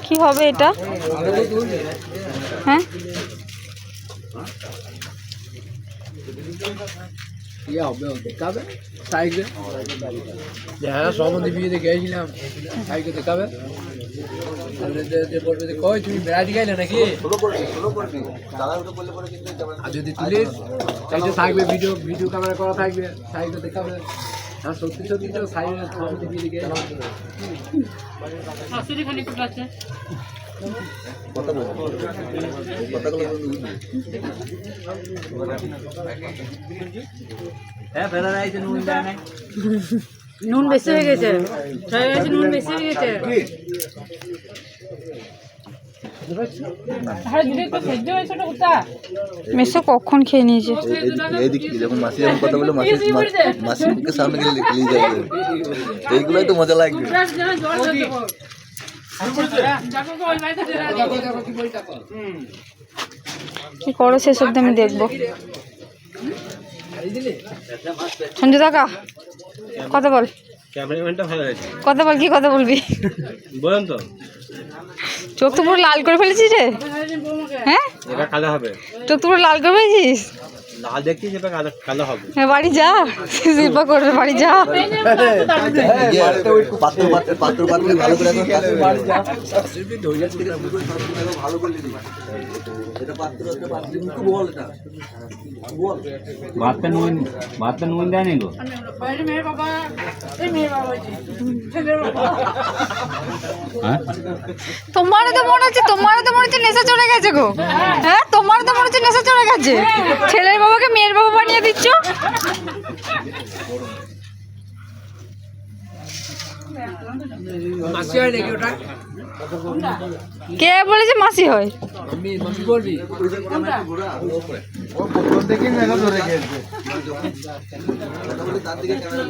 কি হবে এটা? হ্যাঁ দেখাবে সাইকেল যারা সম্বন্ধে বিয়েতে গিয়েছিলাম সাইকেল দেখাবে কই তুমি বেড়াতে গেলে নাকি আর যদি তুলিস সাইকেল থাকবে ভিডিও ভিডিও ক্যামেরা করা থাকবে সাইকেল দেখাবে আর সত্যি সত্যি তো সাইকেল সম্বন্ধে বিয়েতে গিয়েছিলাম নুন বেশি হয়ে গেছে নুন বেশি হয়ে গেছে মেসো কখন খেয়ে নিয়েছে? যখন মাসি যখন কথা বলে মাসির মুখের সামনে গেলে লিখে যাবে, এইগুলোই তো মজা লাগবে। কি করো সেসব আমি দেখবো। সঞ্জু দাকা কথা বল, ক্যামেরাম্যানটা ভালো আছে, কথা বল, কি কথা বলবি বলেন তো। চোখ তো পুরো লাল করে ফেলেছিস রে। হ্যাঁ এটা কালো হবে, চোখ তো পুরো লাল করে ফেলেছিস। লাল দেখছিস, এটা কালো হবে। বাড়ি যা, শিল্পা করবে, বাড়ি যা। ভাতটা নুন দেয় নি গো। তোমারও তো মনে হচ্ছে নেশা চলে গেছে গো। হ্যাঁ তোমারও তো মনে হচ্ছে নেশা চলে গেছে। ছেলের বাবাকে মেয়ের বাবা বানিয়ে দিচ্ছ। মাসি হয় নাকি ওটা? কে বলেছে মাসি হয়? মাসি বলবি তার দিকে ক্যামেরা